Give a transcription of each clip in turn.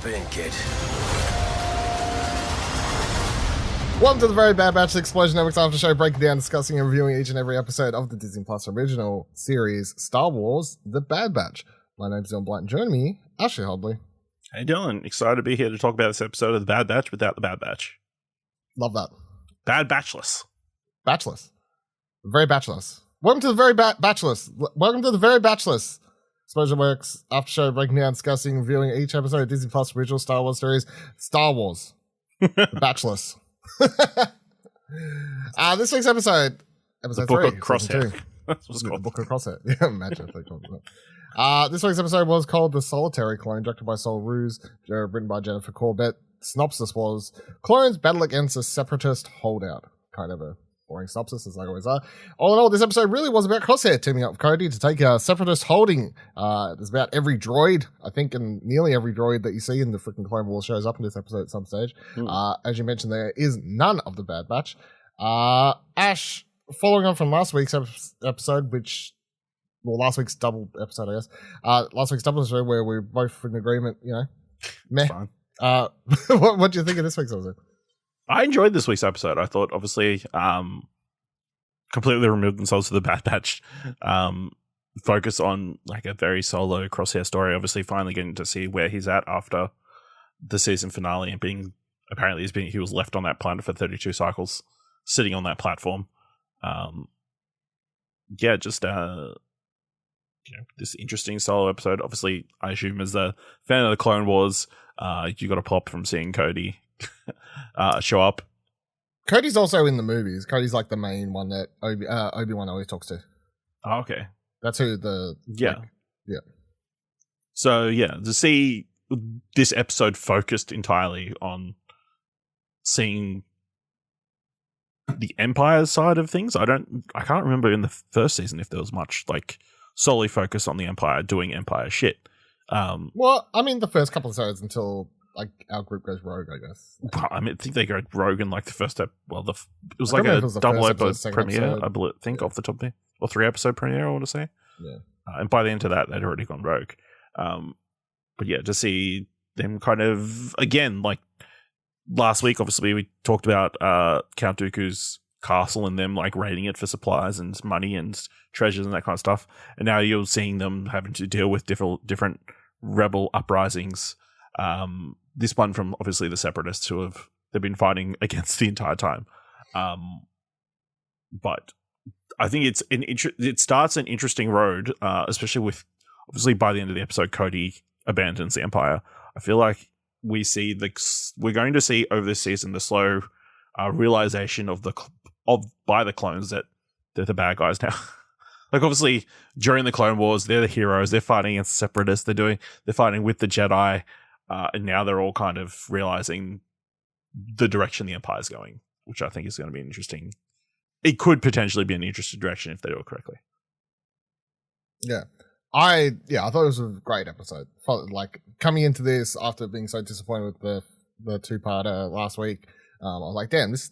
Strap in, kid. Welcome to the Very Bad Batch Explosion Network's after show, breaking down, discussing, and reviewing each and every episode of the Disney Plus original series Star Wars: The Bad Batch. My name's John Blight, and joining me, Ashley Hobley. Hey Dylan, excited to be here to talk about this episode of The Bad Batch without the Bad Batch. Love that. Bad Batchless. Batchless. Very Batchless. Welcome to the Very Batchless. Welcome to the Very Batchless Explosion Works after show, breaking down, discussing, reviewing each episode of Disney Plus original Star Wars series Star Wars: The Batchless. This week's episode the 3, Book of Crosshair. That's what's called. The Book of Crosshair. Yeah, imagine if they called it that. This week's episode was called The Solitary Clone, directed by Saul, Ruiz, written by Jennifer Corbett. Synopsis was: clones battle against a Separatist holdout. Kind of a boring synopsis, as they always are. All in all, this episode really was about Crosshair teaming up with Cody to take a Separatist holding. There's about every droid, I think, and nearly every droid that you see in the freaking Clone Wars shows up in this episode at some stage. As you mentioned, there is none of the Bad Batch. Ash, following on from last week's episode, last week's double episode, I guess. Last week's double episode where we're both in agreement, meh. Fine. What do you think of this week's episode? I enjoyed this week's episode. I thought, obviously, completely removed themselves to the Bad Batch. Focus on like a very solo Crosshair story. Obviously, finally getting to see where he's at after the season finale and he was left on that planet for 32 cycles, sitting on that platform. This interesting solo episode. Obviously, I assume as a fan of the Clone Wars, you got a pop from seeing Cody show up. Cody's also in the movies. Cody's like the main one that Obi-Wan always talks to. Oh, okay. That's who yeah. Yeah. So, to see this episode focused entirely on seeing the Empire side of things. I can't remember in the first season if there was much like solely focused on the Empire doing Empire shit. Well, I mean, the first couple of episodes until like our group goes rogue, I guess. Well, I think they go rogue in like the first step. Well, it was like a double episode premiere, I think, off the top there, or 3-episode premiere, I want to say. Yeah. And by the end of that, they'd already gone rogue. But yeah, to see them kind of again, like last week, obviously we talked about Count Dooku's castle and them like raiding it for supplies and money and treasures and that kind of stuff. And now you're seeing them having to deal with different rebel uprisings. This one from obviously the Separatists they've been fighting against the entire time. But I think it starts an interesting road, especially with obviously by the end of the episode, Cody abandons the Empire. I feel like we're going to see over this season the slow realization by the clones that they're the bad guys now. Like obviously during the Clone Wars, they're the heroes. They're fighting against the Separatists. They're fighting with the Jedi. And now they're all kind of realizing the direction the Empire's going, which I think is going to be interesting. It could potentially be an interesting direction if they do it correctly. Yeah. I thought it was a great episode. Like coming into this after being so disappointed with the two-parter last week, I was like, damn, this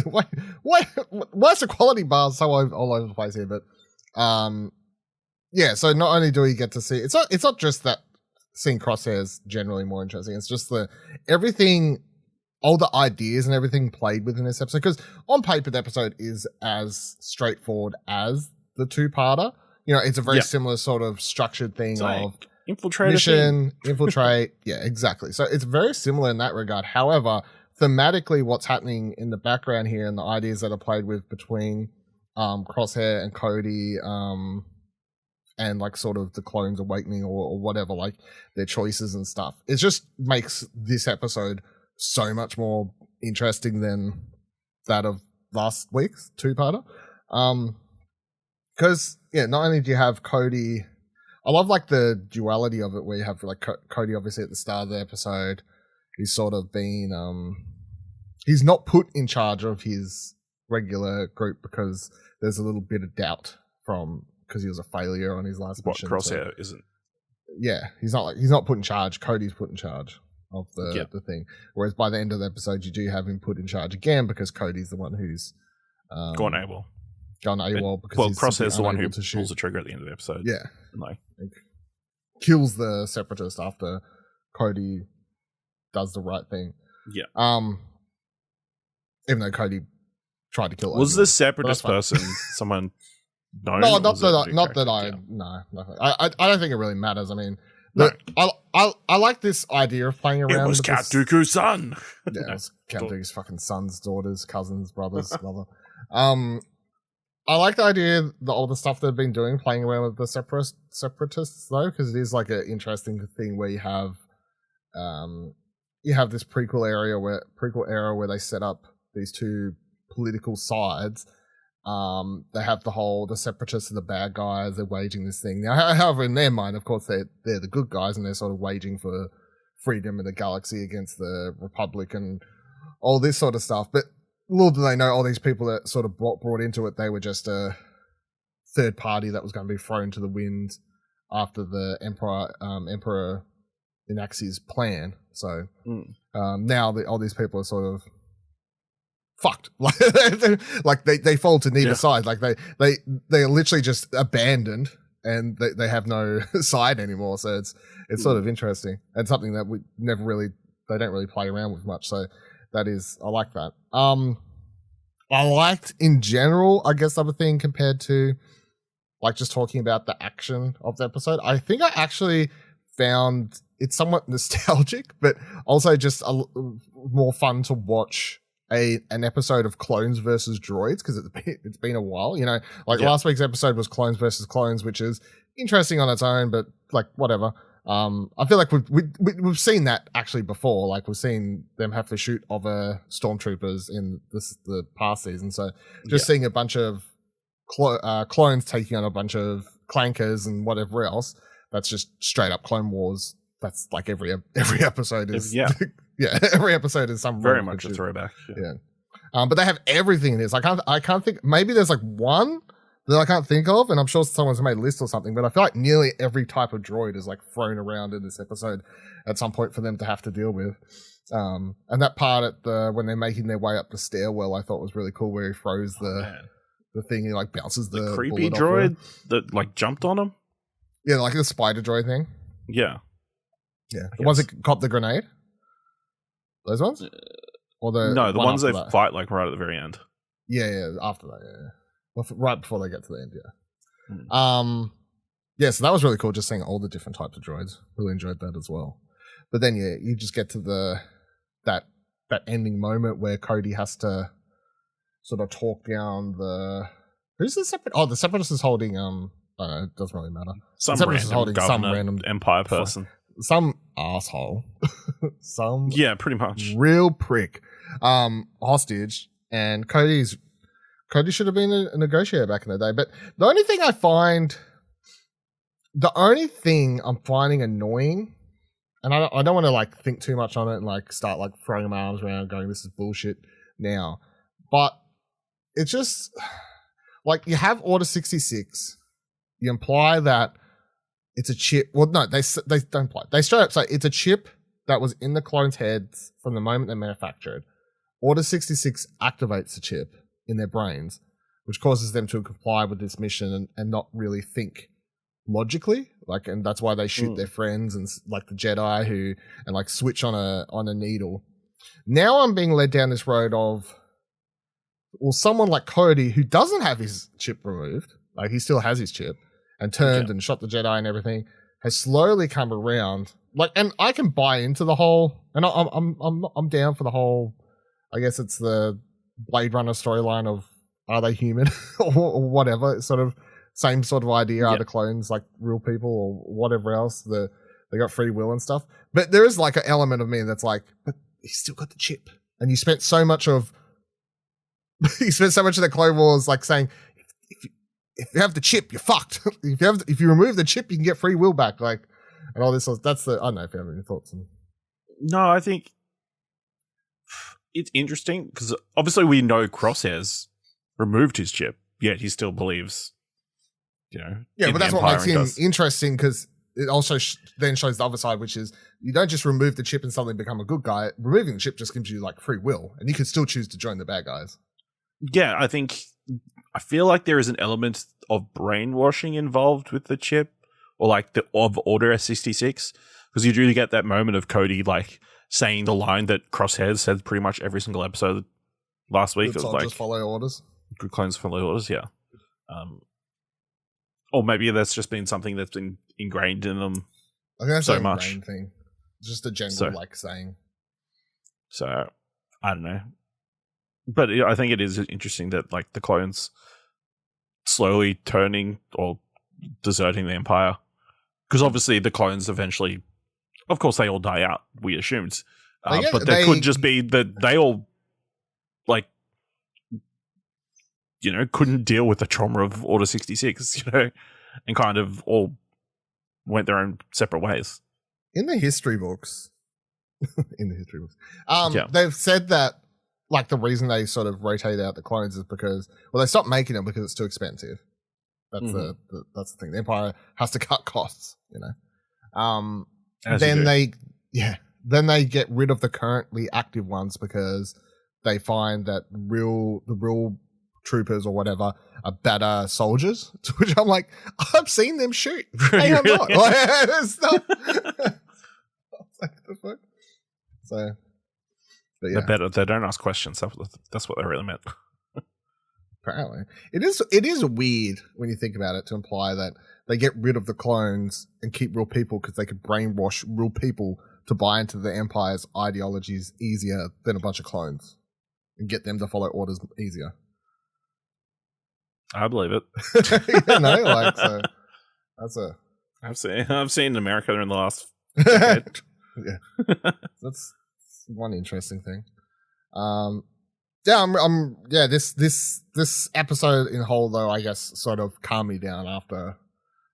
why's the quality bar so all over the place here? But so not only do we get to see it's not just that seeing Crosshair is generally more interesting. It's just all the ideas and everything played within this episode. Because on paper, the episode is as straightforward as the two-parter. It's a very similar sort of structured thing of infiltrate. Yeah, exactly. So it's very similar in that regard. However, thematically, what's happening in the background here and the ideas that are played with between Crosshair and Cody, and like sort of the clones awakening or whatever, like their choices and stuff. It just makes this episode so much more interesting than that of last week's two-parter. Because, not only do you have Cody, I love like the duality of it where you have like Cody obviously at the start of the episode, he's sort of been, he's not put in charge of his regular group because there's a little bit of doubt because he was a failure on his last mission. Crosshair isn't. Yeah, he's not put in charge. Cody's put in charge of the thing. Whereas by the end of the episode, you do have him put in charge again because Cody's the one who's gone AWOL. Because Crosshair's the one who pulls the trigger at the end of the episode. Yeah, like kills the Separatist after Cody does the right thing. Yeah. Even though Cody tried to kill Was Obi-Wan. the Separatist person someone known? No, or not was that. it a Not that character? no. I don't think it really matters. I mean, No. I like this idea of playing around. It was with Count this. Dooku's son. Yeah, it was Count Dooku's fucking sons, daughters, cousins, brothers, mother. I like the idea of all the stuff they've been doing, playing around with the separatists though, because it is like an interesting thing where you have this prequel era where they set up these two political sides. They have the separatists are the bad guys. They're waging this thing now. However, in their mind, of course, they're the good guys, and they're sort of waging for freedom in the galaxy against the Republic and all this sort of stuff. But little do they know, all these people that sort of brought into it, they were just a third party that was going to be thrown to the wind after the Emperor enacts his plan. So now all these people are sort of fucked. Like they fall to neither side. Like they are literally just abandoned, and they have no side anymore. So it's sort of interesting, and something that they don't really play around with much. So that is, I like that. I liked in general, I guess, other thing compared to like just talking about the action of the episode. I think I actually found it somewhat nostalgic, but also just more fun to watch an episode of Clones versus Droids, because it's been a while, last week's episode was Clones versus Clones, which is interesting on its own, but like whatever. I feel like we've seen that actually before. Like we've seen them have to shoot other stormtroopers in the past season. So just seeing a bunch of clones taking on a bunch of clankers and whatever else, that's just straight up Clone Wars. That's like every episode is. Yeah. Yeah, every episode is some very much a throwback. Yeah. But they have everything in this. I can't think. Maybe there's like one that I can't think of, and I'm sure someone's made a list or something. But I feel like nearly every type of droid is like thrown around in this episode at some point for them to have to deal with. And that part when they're making their way up the stairwell, I thought was really cool, where he throws the thing, he like bounces the creepy droid that like jumped on him. Yeah, like the spider droid thing. Yeah. Yeah, the ones that caught the grenade. Those ones, or the ones they fight like right at the very end. Yeah, after that, yeah. Well, right before they get to the end, yeah. Yeah, so that was really cool, just seeing all the different types of droids. Really enjoyed that as well. But then, yeah, you just get to that ending moment where Cody has to sort of talk down who's the separate? Oh, the Separatist is holding. I don't know, it doesn't really matter. Some random Empire person. Some asshole. Yeah, pretty much. Real prick. Hostage. And Cody should have been a negotiator back in the day. But the only thing I'm finding annoying, and I don't want to like think too much on it and like start like throwing my arms around going, this is bullshit now. But it's just like, you have Order 66. You imply that it's a chip. Well, no, they don't play. They straight up say it's a chip that was in the clones' heads from the moment they manufactured. Order 66 activates the chip in their brains, which causes them to comply with this mission and not really think logically. Like, and that's why they shoot their friends and like the Jedi and like switch on a needle. Now I'm being led down this road of, well, someone like Cody who doesn't have his chip removed, like he still has his chip, and turned and shot the Jedi and everything, has slowly come around. Like, and I can buy into the whole, and I'm down for the whole. I guess it's the Blade Runner storyline of, are they human or whatever? It's sort of same sort of idea. Are the clones like real people or whatever else? They got free will and stuff. But there is like an element of me that's like, but he's still got the chip, and you spent so much of the Clone Wars like saying, if you have the chip, you're fucked. If you remove the chip, you can get free will back. Like, and all this. That's I don't know if you have any thoughts on. No, I think it's interesting because obviously we know Crosshair's removed his chip, yet he still believes, Yeah, but that's what makes him interesting, because it also then shows the other side, which is you don't just remove the chip and suddenly become a good guy. Removing the chip just gives you like free will, and you can still choose to join the bad guys. Yeah, I feel like there is an element of brainwashing involved with the chip, or like of Order 66, because you do get that moment of Cody like saying the line that Crosshair said pretty much every single episode last week. Good It was soldiers like, follow orders. good clones follow orders, yeah. Or maybe that's just been something that's been ingrained in them I think that's so an much. ingrained thing. Just a general saying. So I don't know, but I think it is interesting that like the clones slowly turning or deserting the Empire, because obviously the clones eventually, of course, they all die out. We assumed, but they could just be that they all like couldn't deal with the trauma of Order 66, and kind of all went their own separate ways. In the history books, they've said that like the reason they sort of rotate out the clones is because they stopped making them because it's too expensive. That's that's the thing. The Empire has to cut costs, then they get rid of the currently active ones because they find that the real troopers or whatever are better soldiers. To which I'm like, I've seen them shoot. Hey, I'm not. It's not. Like, the fuck? So, but yeah. They're better. They don't ask questions. That's what they really meant. Apparently, it is weird when you think about it to imply that they get rid of the clones and keep real people because they could brainwash real people to buy into the Empire's ideologies easier than a bunch of clones and get them to follow orders easier. I believe it. So that's I've seen in America in the last decade. Yeah, that's one interesting thing. This episode in whole though, I guess, sort of calmed me down after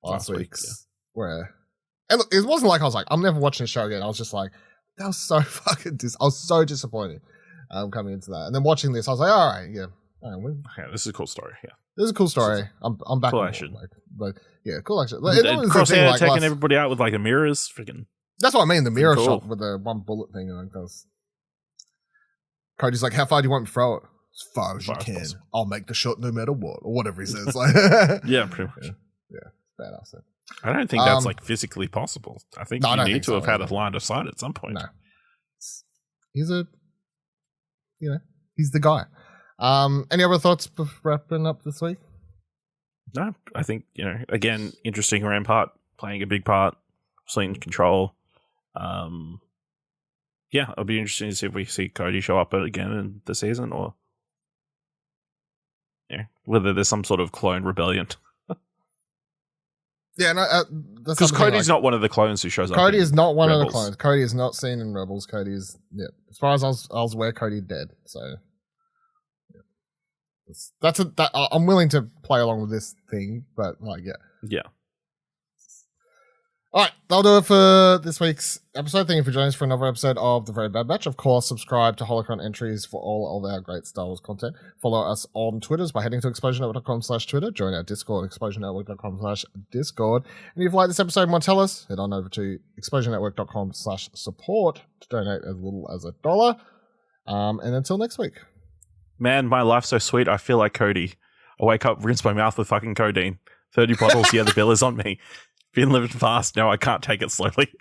last week's. Where, and look, it wasn't like I was like, I'm never watching the show again. I was just like, that was so fucking. I was so disappointed coming into that, and then watching this, I was like, all right, yeah. This is a cool story. Yeah, this is a cool story. I'm back. Cool action. But yeah, cool action. Crosshair taking everybody out with like the mirrors, freaking. That's what I mean. The mirror shot with the one bullet thing. Like that's. Cody's like, how far do you want me to throw it? As far as you can. Possible. I'll make the shot no matter what, or whatever he says. Like, yeah, pretty much. Yeah, badass. I don't think that's like physically possible. I think you need to have had a line of sight at some point. No, he's he's the guy. Any other thoughts wrapping up this week? No, I think again, interesting Rampart playing a big part, in control. Yeah, it'll be interesting to see if we see Cody show up again in the season, or whether there's some sort of clone rebellion. Yeah, no, because Cody's not one of the clones who shows up. Cody is not one of the clones. Cody is not seen in Rebels. Cody is, as far as I was aware, Cody dead. So I'm willing to play along with this thing, but yeah. All right, that'll do it for this week's episode. Thank you for joining us for another episode of The Very Bad Batch. Of course, subscribe to Holocron Entries for all of our great Star Wars content. Follow us on Twitters by heading to explosionnetwork.com/Twitter. Join our Discord, explosionnetwork.com/Discord. And if you've liked this episode and want to tell us, head on over to explosionnetwork.com/support to donate as little as $1. And until next week. Man, my life's so sweet, I feel like Cody. I wake up, rinse my mouth with fucking codeine. 30 bottles, yeah, the bill is on me. Been living fast, now I can't take it slowly.